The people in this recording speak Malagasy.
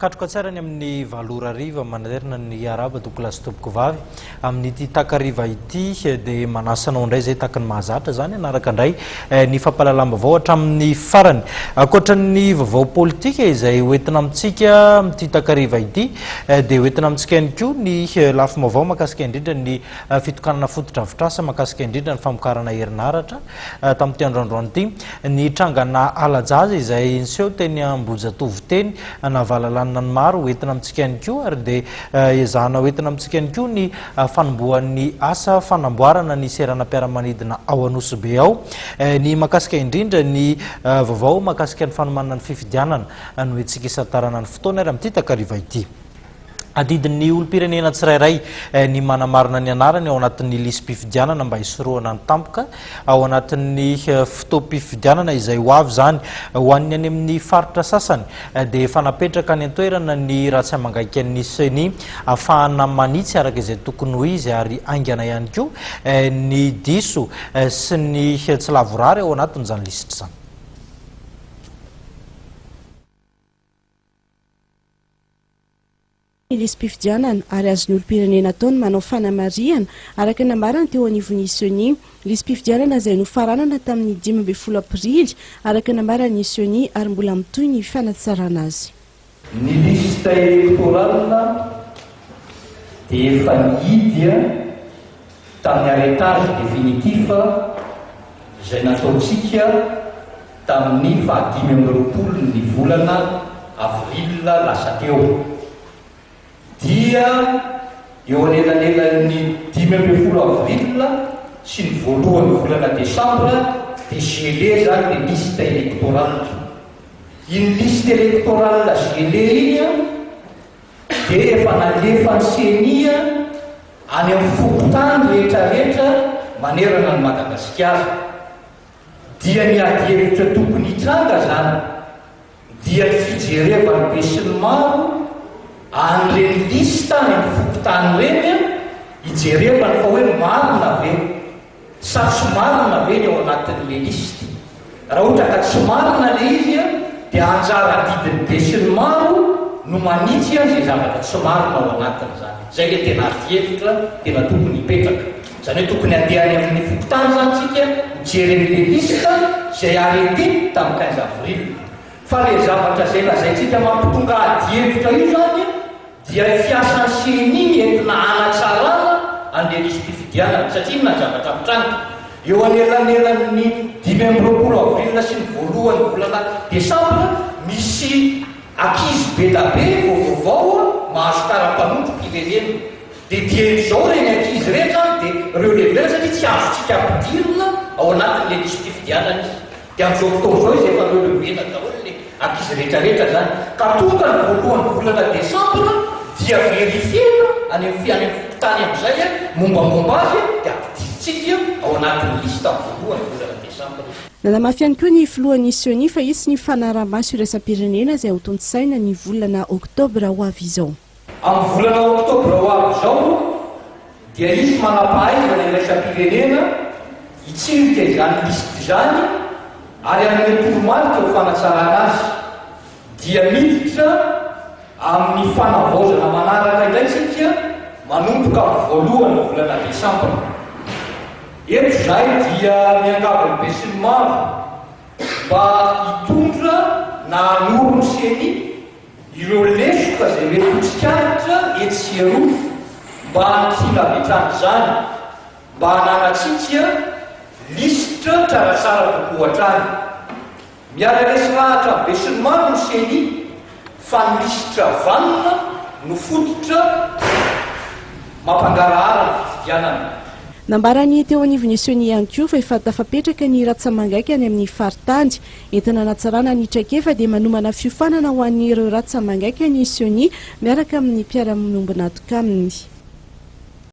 katroka tsara ny amin'ny valora riva manerana ny araba dokolasy toboko vavy amin'ity takariva ity dia manasanao indray zay takany mahazatra zany anaraka indray ny fampalalambavao hatramin'ny farany ankoatran'ny vaovao politika izay hoentina amintsika amin'ity takariva ity dia hoentina amintsika ihany koa ny lafim-baovao mahakasika indrindra ny fitokanana fotodrafitrasa mahakasika indrindra ny famokarana herinaratra tamin'ity androandroany ity ny trangana alajaza izay niseho teny Ambohijatovo teny navalalana ny maro hoentina amintsika ihany koa ary dia ezahana hoentina amintsika ihany koa ny fanombohan'ny asa fanamboarana ny seranam-piaramanidina ao Anosibe ao ny mahakasika indrindra ny vaovao mahakasika ny fanomanana ny fifidianana no hoentsika isantarana ny fotoana ary amin'ity takariva ity adidin'ny olom-pirenena tsirairay ny manamarina ny anarany ao anatin'ny lisym-pifidianana mba hisorohana ny tampoka ao anatin'ny fotoam-pifidianana izay ho avy zany ho an'ny any amin'ny faritra sasany dia efa napetraka ny antoerana ny ratsy amangaiky ny seny ahafahana manitsy araka izay tokony ho izy ary aingana ihany koa ny diso sy ny tsy lavorary ao anatin'izany lisitra zany. Lisym-pifidianana ary azon'ny olom-pirenena taony manao fanamariana araka ny ambarana teo anivon'ny Isiony. Lisym-pifidianana izay nofaranana tamin'ny 15 aprily araka ny ambarana Isiony ary mbola mitohy ny fanatsarana azy. Ny lista elektoralina dia efa nihidy tamin'ny arretage définitif izay nataontsika tamin'ny 25 ny volana avril lasa teo. Dia eo anelanelan'ny 15 avril sy ny voalohany volana desambra dia gelé zany ny liste électorale. Iny liste électorale gelé iny dia efa nalefa ny senia any amin'ny fokontany rehetrarehetra manerana ny Madagasikara. Dia ny ady hevitra tokony hitranga zany dia ny fijerevany be sy ny maro an'ireny lista ny fokontany reny hijerevany fa hoe marina ve sa tsy marina ve ny ao anatin'le liste. Raha ohatra ka tsy marina le izy dia anjara didiny be sy ny maro no manitsy zay zavatra tsy marina ao anatiny zany. Zay le tena ady-hevitra tena tokony hipetraka. Zany hoe tokony andeha any amin'ny fokontany zany tsika mijeren'le lista zay arrêté tamin'ny 15 avril. Fa le zavatra zay lazaintsika mampitonga ady-hevitra io zany dia fiasan'ny seny entina hanatsarana an'le lisym-pifidianana satria na zavatra mitranga eo anelanelan'ny 15 avril sy ny voalohany volana desambra misy ankizy be da be vaovao mahazo tara-panondro pirenena dia dieny zao reny ankizy rehetra dia reo levela satria tsy azontsika ampidirina ao anatin'le lisym-pifidianana izy dia amin'izao fotoana zao izy efa reo levela daholo le ankizy rehetrarehetra zany ka tonga ny voalohany volana desambra dia verifiena any amin'ny fokontany amin'izay mombamomba azy dia ampidiritsika ao anatin'ny lista voalohany volana desambra. Nanamafy ihany koa ny filohan'ny Isiony fa isy ny fanarahamaso iraisam-pirenena izay ho tontosaina ny volana oktobra ho avy izao. Amin'ny volana oktobra ho avy izao dia izy manam-pahaizana iraisam-pirenena hitsirika izany lista izany ary amin'ny toromarika ho fanatsarana azy dia miditra amin'ny fanavaozana manaraka indraitsika manomboka voalohany volana desambra. Eto zay dia miangavany be sy ny maro mba hitondra na hanoro ny seny ireo lesoka zay mety hotsikaritra etsy sy eroa mba hankilavetrany zany mba hananatsika lisitra tsaratsara kokoa hatrany. Miala lesy rahatra be sy ny maro ny seny fa ny lisitra vanina no fototra mampangarahara ny fifidianana. Nambarany teo anivon'ny Isiony ihany koa fa efa tafapetraka ny ratsamangaiky any amin'ny faritany entina hanatsarana ny traikefa dia manomana fiofanana ho an'ireo ratsamangaiky any Isiony miaraka amin'ny mpiara-minombona atoka aminy.